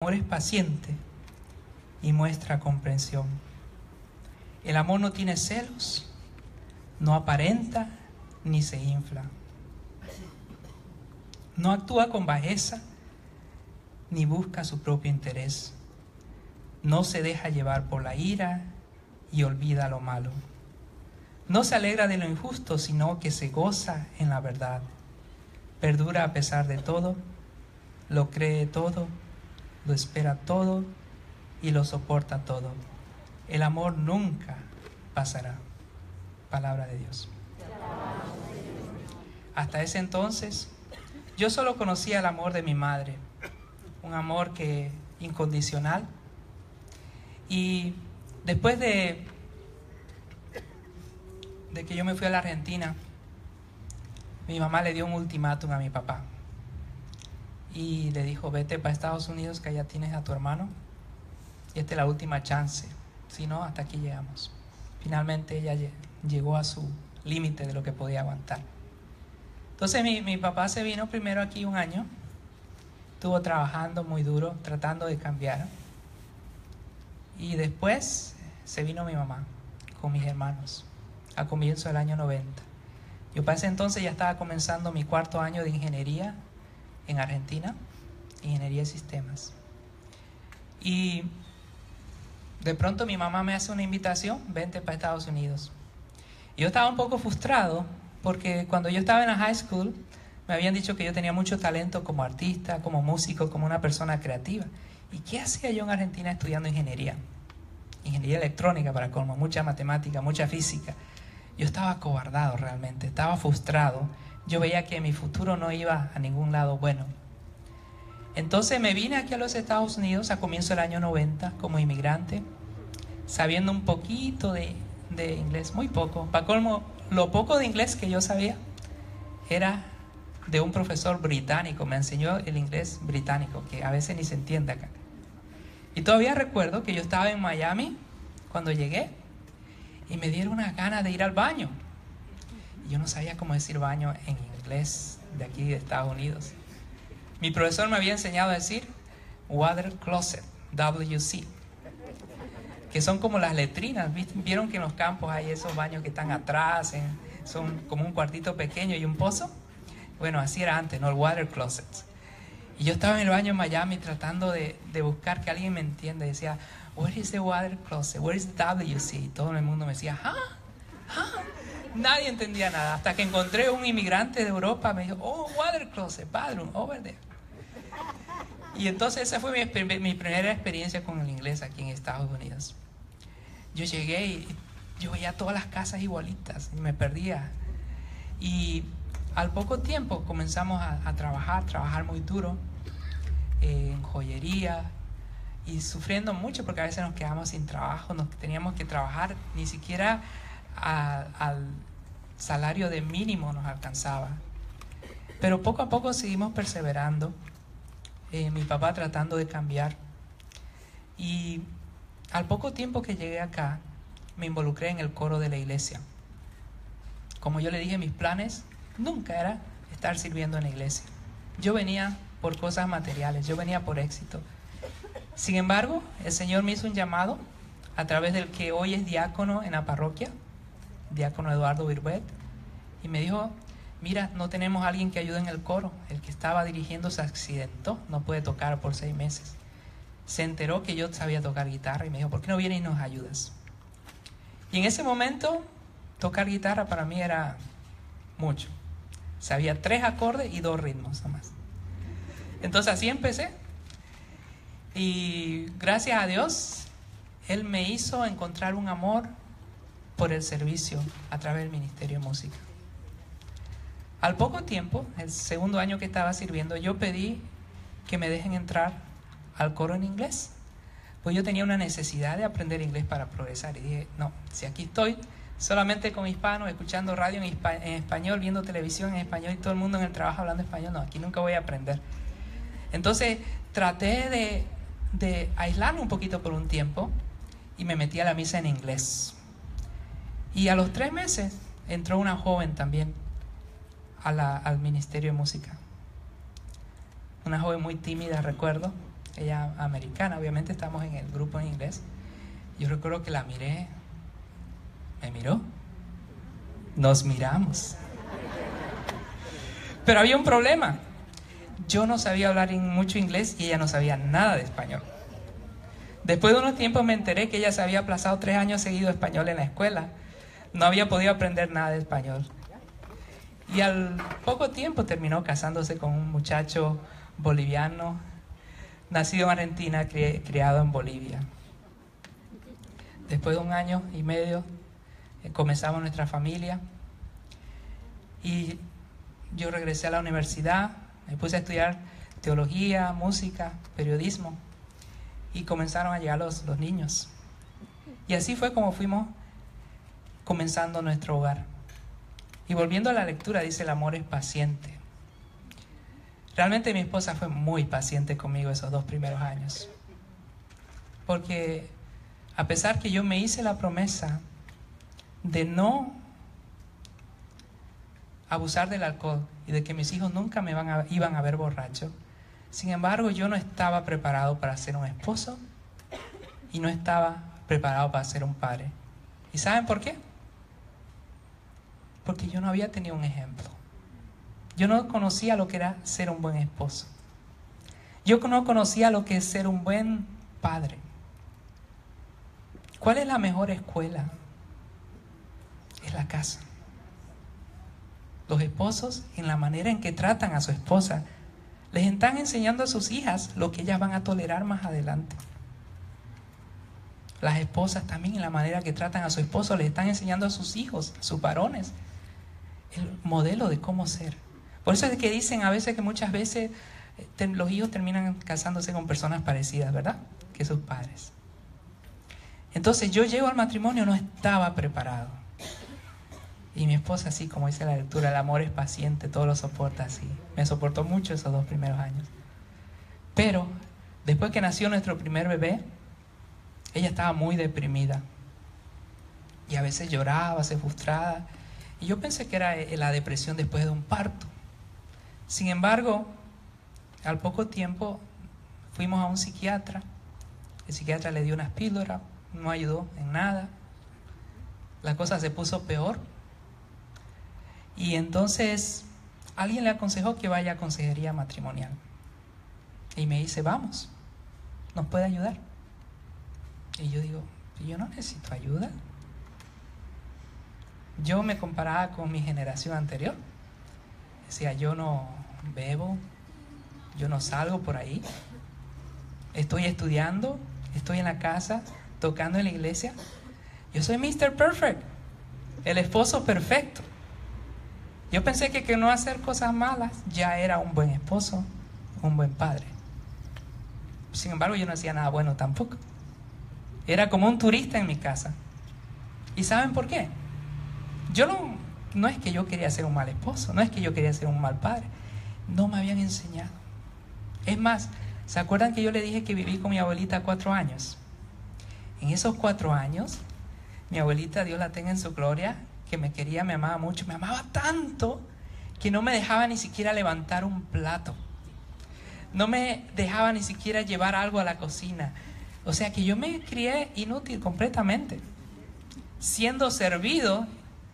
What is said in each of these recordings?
amor es paciente y muestra comprensión. El amor no tiene celos, no aparenta ni se infla. No actúa con bajeza ni busca su propio interés. No se deja llevar por la ira y olvida lo malo. No se alegra de lo injusto, sino que se goza en la verdad. Perdura a pesar de todo, lo cree todo, lo espera todo y lo soporta todo. El amor nunca pasará. Palabra de Dios. Hasta ese entonces, yo solo conocía el amor de mi madre, un amor incondicional. Y después de que yo me fui a la Argentina, mi mamá le dio un ultimátum a mi papá y le dijo: vete para Estados Unidos, que allá tienes a tu hermano y esta es la última chance, si no, hasta aquí llegamos. Finalmente ella llegó a su límite de lo que podía aguantar. Entonces mi papá se vino primero aquí un año, estuvo trabajando muy duro, tratando de cambiar, y después se vino mi mamá con mis hermanos a comienzo del año 90. Yo para ese entonces ya estaba comenzando mi cuarto año de ingeniería en Argentina, ingeniería de sistemas. Y de pronto mi mamá me hace una invitación: vente para Estados Unidos. Y yo estaba un poco frustrado porque cuando yo estaba en la high school me habían dicho que yo tenía mucho talento como artista, como músico, como una persona creativa. ¿Y qué hacía yo en Argentina estudiando ingeniería? Ingeniería electrónica, para colmo, mucha matemática, mucha física. Yo estaba acobardado realmente, estaba frustrado. Yo veía que mi futuro no iba a ningún lado bueno. Entonces me vine aquí a los Estados Unidos a comienzo del año 90 como inmigrante, sabiendo un poquito de inglés, muy poco. Para colmo, lo poco de inglés que yo sabía era de un profesor británico. Me enseñó el inglés británico, que a veces ni se entiende acá. Y todavía recuerdo que yo estaba en Miami cuando llegué y me dieron una gana de ir al baño. Y yo no sabía cómo decir baño en inglés de aquí de Estados Unidos. Mi profesor me había enseñado a decir water closet, WC, que son como las letrinas. ¿Vieron que en los campos hay esos baños que están atrás, son como un cuartito pequeño y un pozo? Bueno, así era antes, ¿no? El water closet. Y yo estaba en el baño en Miami tratando de buscar que alguien me entienda. Y decía: where is the water closet? Where is the WC? Y todo el mundo me decía: Nadie entendía nada. Hasta que encontré un inmigrante de Europa. Me dijo: oh, water closet, bathroom, over there. Y entonces esa fue mi primera experiencia con el inglés aquí en Estados Unidos. Yo llegué y yo veía todas las casas igualitas y me perdía. Y al poco tiempo comenzamos a trabajar muy duro en joyería y sufriendo mucho porque a veces nos quedamos sin trabajo, teníamos que trabajar, ni siquiera al salario de mínimo nos alcanzaba. Pero poco a poco seguimos perseverando, mi papá tratando de cambiar. Y al poco tiempo que llegué acá, me involucré en el coro de la iglesia. Como yo le dije, mis planes nunca era estar sirviendo en la iglesia. Yo venía por cosas materiales, yo venía por éxito. Sin embargo, el Señor me hizo un llamado a través del que hoy es diácono en la parroquia, diácono Eduardo Virbet, y me dijo: mira, no tenemos a alguien que ayude en el coro. El que estaba dirigiendo se accidentó, no puede tocar por 6 meses. Se enteró que yo sabía tocar guitarra y me dijo: ¿por qué no vienes y nos ayudas? Y en ese momento, tocar guitarra para mí era mucho. Sabía 3 acordes y 2 ritmos nomás. Entonces así empecé. Y gracias a Dios, Él me hizo encontrar un amor por el servicio a través del ministerio de música. Al poco tiempo, el segundo año que estaba sirviendo, yo pedí que me dejen entrar al coro en inglés. Pues yo tenía una necesidad de aprender inglés para progresar. Y dije: no, si aquí estoy solamente con hispanos, escuchando radio en español, viendo televisión en español y todo el mundo en el trabajo hablando español, no, aquí nunca voy a aprender. Entonces traté de aislarme un poquito por un tiempo y me metí a la misa en inglés. Y a los 3 meses entró una joven también al ministerio de música. Una joven muy tímida, recuerdo. ella americana, obviamente estamos en el grupo en inglés. Yo recuerdo que la miré, me miró, nos miramos. Pero había un problema. Yo no sabía hablar mucho inglés y ella no sabía nada de español. Después de unos tiempos me enteré que ella se había aplazado 3 años seguidos español en la escuela. No había podido aprender nada de español. Y al poco tiempo terminó casándose con un muchacho boliviano, nacido en Argentina, criado en Bolivia. Después de 1 año y medio comenzamos nuestra familia y yo regresé a la universidad, me puse a estudiar teología, música, periodismo y comenzaron a llegar los niños. Y así fue como fuimos comenzando nuestro hogar. Y volviendo a la lectura, dice: el amor es paciente. Realmente mi esposa fue muy paciente conmigo esos 2 primeros años. Porque a pesar que yo me hice la promesa de no abusar del alcohol y de que mis hijos nunca iban a ver borracho, sin embargo yo no estaba preparado para ser un esposo y no estaba preparado para ser un padre. ¿Y saben por qué? Porque yo no había tenido un ejemplo. Yo no conocía lo que era ser un buen esposo. Yo no conocía lo que es ser un buen padre. ¿Cuál es la mejor escuela? Es la casa. Los esposos, en la manera en que tratan a su esposa, les están enseñando a sus hijas lo que ellas van a tolerar más adelante. Las esposas también, en la manera que tratan a su esposo, les están enseñando a sus hijos, a sus varones, el modelo de cómo ser. Por eso es que dicen a veces que muchas veces los hijos terminan casándose con personas parecidas, ¿verdad?, que sus padres. Entonces yo llego al matrimonio, no estaba preparado. Y mi esposa, así como dice la lectura, el amor es paciente, todo lo soporta así. Me soportó mucho esos 2 primeros años. Pero después que nació nuestro primer bebé, ella estaba muy deprimida. Y a veces lloraba, se frustraba. Y yo pensé que era la depresión después de un parto. Sin embargo, al poco tiempo fuimos a un psiquiatra. El psiquiatra le dio unas píldoras, no ayudó en nada. La cosa se puso peor. Y entonces alguien le aconsejó que vaya a consejería matrimonial. Y me dice: vamos, ¿nos puede ayudar? Y yo digo: yo no necesito ayuda. Yo me comparaba con mi generación anterior. Decía: yo no bebo, yo no salgo por ahí, estoy estudiando, estoy en la casa, tocando en la iglesia. Yo soy Mr. Perfect, el esposo perfecto. Yo pensé que no hacer cosas malas ya era un buen esposo, un buen padre. Sin embargo, yo no hacía nada bueno tampoco. Era como un turista en mi casa. ¿Y saben por qué? Yo no es que yo quería ser un mal esposo, no es que yo quería ser un mal padre. No me habían enseñado. Es más, ¿se acuerdan que yo le dije que viví con mi abuelita 4 años? En esos 4 años, mi abuelita, Dios la tenga en su gloria, que me quería, me amaba mucho, me amaba tanto que no me dejaba ni siquiera levantar un plato. No me dejaba ni siquiera llevar algo a la cocina. O sea que yo me crié inútil completamente, siendo servido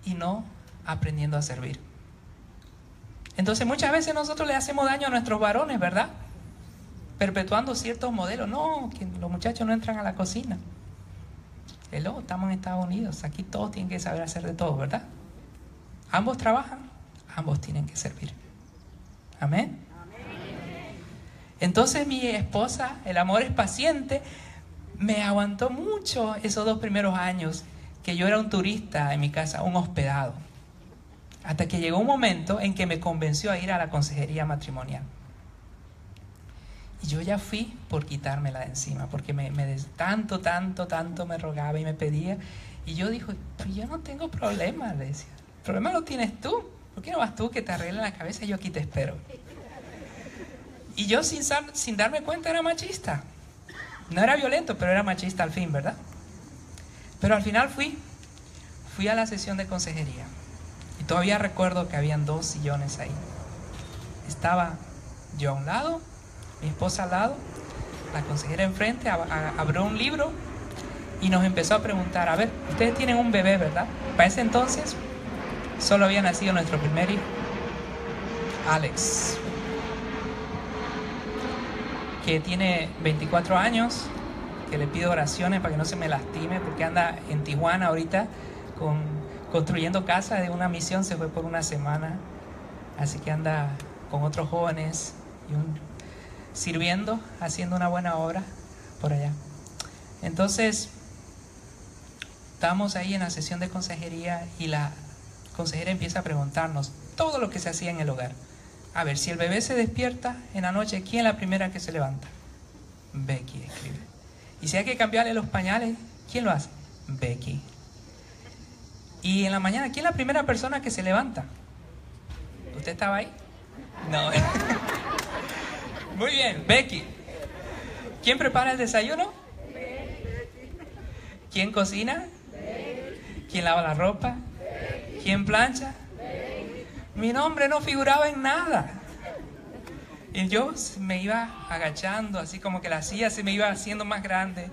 y no aprendiendo a servir. Entonces muchas veces nosotros le hacemos daño a nuestros varones, ¿verdad? Perpetuando ciertos modelos. No, que los muchachos no entran a la cocina. Hello, estamos en Estados Unidos, aquí todos tienen que saber hacer de todo, ¿verdad? Ambos trabajan, ambos tienen que servir. Amén. Entonces mi esposa, el amor es paciente, me aguantó mucho esos 2 primeros años que yo era un turista en mi casa, un hospedado. Hasta que llegó un momento en que me convenció a ir a la consejería matrimonial. Y yo ya fui por quitármela de encima, porque tanto me rogaba y me pedía. Y yo dije: pues yo no tengo problema, le decía. El problema lo tienes tú. ¿Por qué no vas tú que te arreglen la cabeza y yo aquí te espero? Y yo sin darme cuenta era machista. No era violento, pero era machista al fin, ¿verdad? Pero al final fui a la sesión de consejería. Y todavía recuerdo que habían 2 sillones ahí. Estaba yo a un lado, mi esposa al lado, la consejera enfrente abrió un libro y nos empezó a preguntar, a ver, ustedes tienen un bebé, ¿verdad? Para ese entonces solo había nacido nuestro primer hijo, Alex, que tiene 24 años, que le pido oraciones para que no se me lastime, porque anda en Tijuana ahorita construyendo casa de una misión, se fue por una semana, así que anda con otros jóvenes sirviendo, haciendo una buena obra por allá. Entonces, estamos ahí en la sesión de consejería y la consejera empieza a preguntarnos todo lo que se hacía en el hogar. A ver, si el bebé se despierta en la noche, ¿quién es la primera que se levanta? Becky, escribe. Y si hay que cambiarle los pañales, ¿quién lo hace? Becky. Y en la mañana, ¿quién es la primera persona que se levanta? ¿Usted estaba ahí? No. Muy bien, Becky. ¿Quién prepara el desayuno? ¿Quién cocina? ¿Quién lava la ropa? ¿Quién plancha? Mi nombre no figuraba en nada. Y yo me iba agachando, así como que la silla se me iba haciendo más grande.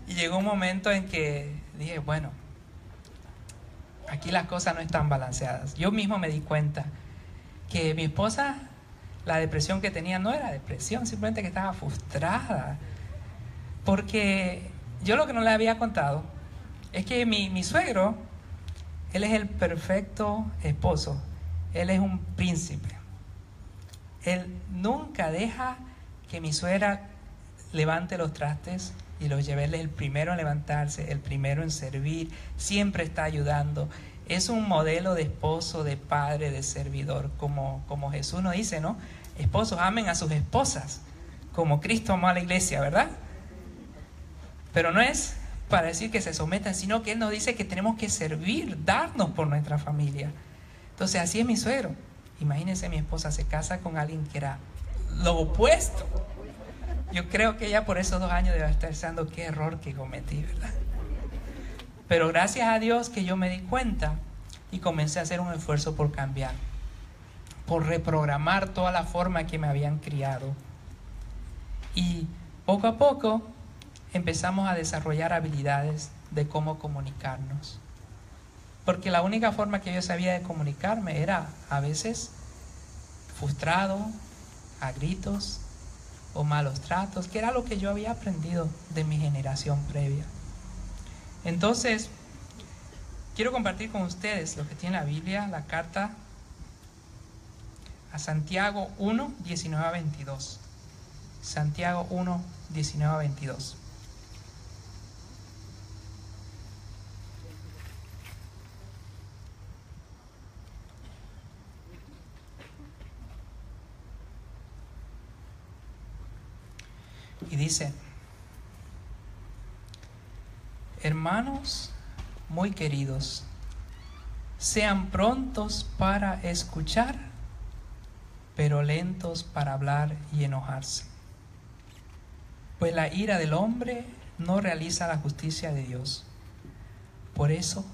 Y llegó un momento en que dije, bueno, aquí las cosas no están balanceadas. Yo mismo me di cuenta que mi esposa, la depresión que tenía no era depresión, simplemente que estaba frustrada. Porque yo lo que no le había contado es que mi suegro, él es el perfecto esposo. Él es un príncipe. Él nunca deja que mi suegra levante los trastes y los lleve. Él es el primero en levantarse, el primero en servir, siempre está ayudando. Es un modelo de esposo, de padre, de servidor, como Jesús nos dice, ¿no? Esposos, amen a sus esposas, como Cristo amó a la iglesia, ¿verdad? Pero no es para decir que se sometan, sino que Él nos dice que tenemos que servir, darnos por nuestra familia. Entonces así es mi suegro. Imagínense, mi esposa se casa con alguien que era lo opuesto. Yo creo que ella por esos 2 años debe estar pensando qué error que cometí, ¿verdad? Pero gracias a Dios que yo me di cuenta y comencé a hacer un esfuerzo por cambiar, por reprogramar toda la forma que me habían criado. Y poco a poco empezamos a desarrollar habilidades de cómo comunicarnos. Porque la única forma que yo sabía de comunicarme era a veces frustrado, a gritos o malos tratos, que era lo que yo había aprendido de mi generación previa. Entonces, quiero compartir con ustedes lo que tiene la Biblia, la carta a Santiago 1, 19 a 22. Santiago 1, 19 a 22. Y dice: hermanos muy queridos, sean prontos para escuchar, pero lentos para hablar y enojarse. Pues la ira del hombre no realiza la justicia de Dios. Por eso,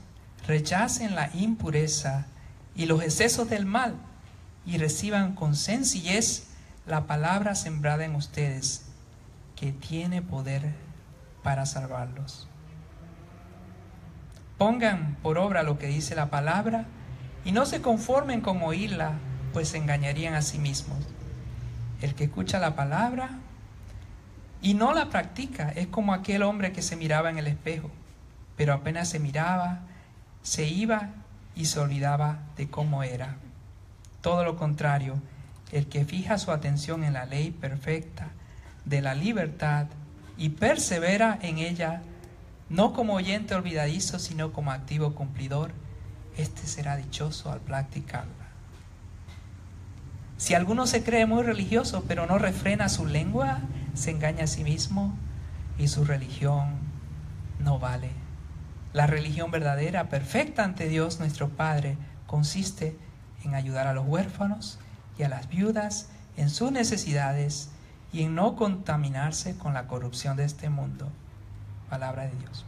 rechacen la impureza y los excesos del mal y reciban con sencillez la palabra sembrada en ustedes, que tiene poder para salvarlos. Pongan por obra lo que dice la palabra y no se conformen con oírla, pues se engañarían a sí mismos. El que escucha la palabra y no la practica es como aquel hombre que se miraba en el espejo, pero apenas se miraba, se iba y se olvidaba de cómo era. Todo lo contrario, el que fija su atención en la ley perfecta de la libertad y persevera en ella, no como oyente olvidadizo, sino como activo cumplidor, este será dichoso al practicarla. Si alguno se cree muy religioso, pero no refrena su lengua, se engaña a sí mismo y su religión no vale. La religión verdadera, perfecta ante Dios nuestro Padre, consiste en ayudar a los huérfanos y a las viudas en sus necesidades y en no contaminarse con la corrupción de este mundo. Palabra de Dios.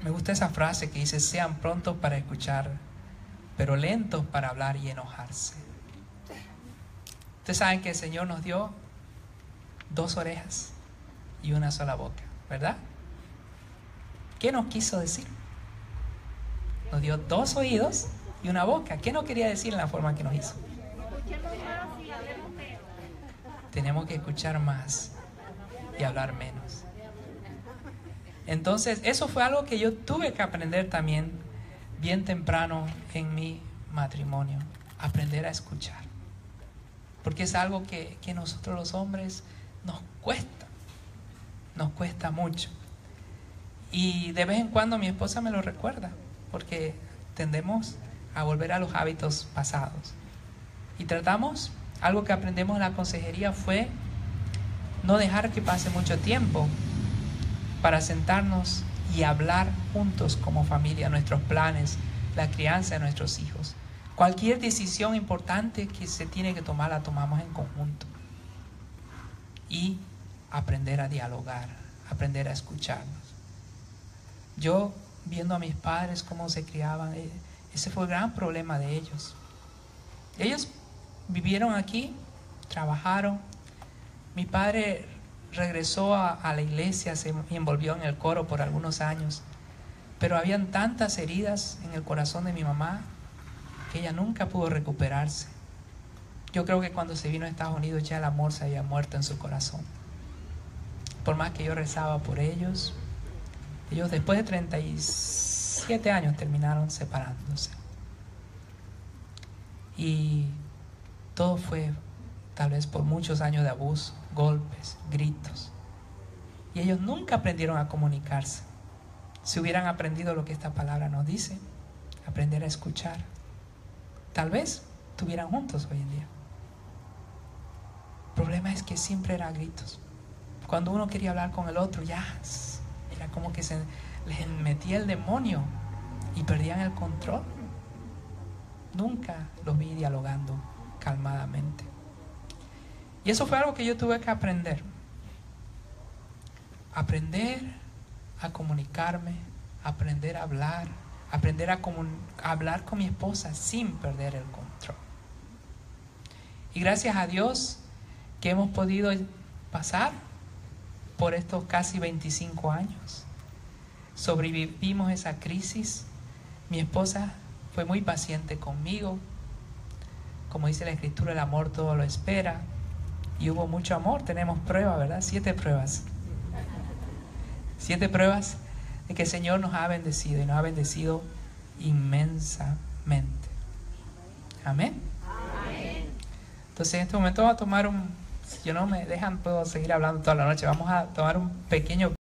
Me gusta esa frase que dice: sean prontos para escuchar, pero lentos para hablar y enojarse. Ustedes saben que el Señor nos dio 2 orejas y una sola boca, ¿verdad? ¿Qué nos quiso decir? Nos dio 2 oídos y una boca. ¿Qué nos quería decir en la forma que nos hizo? Tenemos que escuchar más y hablar menos. Entonces, eso fue algo que yo tuve que aprender también bien temprano en mi matrimonio. Aprender a escuchar. Porque es algo que nosotros los hombres nos cuesta mucho. Y de vez en cuando mi esposa me lo recuerda, porque tendemos a volver a los hábitos pasados. Y tratamos, algo que aprendemos en la consejería fue no dejar que pase mucho tiempo para sentarnos y hablar juntos como familia, nuestros planes, la crianza de nuestros hijos. Cualquier decisión importante que se tiene que tomar, la tomamos en conjunto. Y aprender a dialogar, aprender a escucharnos. Yo, viendo a mis padres cómo se criaban, ese fue el gran problema de ellos. Ellos vivieron aquí, trabajaron. Mi padre regresó a la iglesia, se envolvió en el coro por algunos años, pero habían tantas heridas en el corazón de mi mamá que ella nunca pudo recuperarse. Yo creo que cuando se vino a Estados Unidos ya el amor se había muerto en su corazón. Por más que yo rezaba por ellos, ellos después de 37 años terminaron separándose. Y todo fue tal vez por muchos años de abuso, golpes, gritos. Y ellos nunca aprendieron a comunicarse. Si hubieran aprendido lo que esta palabra nos dice, aprender a escuchar, tal vez estuvieran juntos hoy en día. El problema es que siempre eran gritos. Cuando uno quería hablar con el otro, ya era como que se les metía el demonio y perdían el control. Nunca los vi dialogando calmadamente. Y eso fue algo que yo tuve que aprender. Aprender a comunicarme, aprender a hablar, aprender a hablar con mi esposa sin perder el control. Y gracias a Dios que hemos podido pasar por estos casi 25 años. Sobrevivimos esa crisis. Mi esposa fue muy paciente conmigo. Como dice la Escritura, el amor todo lo espera. Y hubo mucho amor. Tenemos pruebas, ¿verdad? 7 pruebas. 7 pruebas de que el Señor nos ha bendecido, y nos ha bendecido inmensamente. Amén. Amén. Entonces en este momento vamos a tomar si no me dejan, puedo seguir hablando toda la noche. Vamos a tomar un pequeño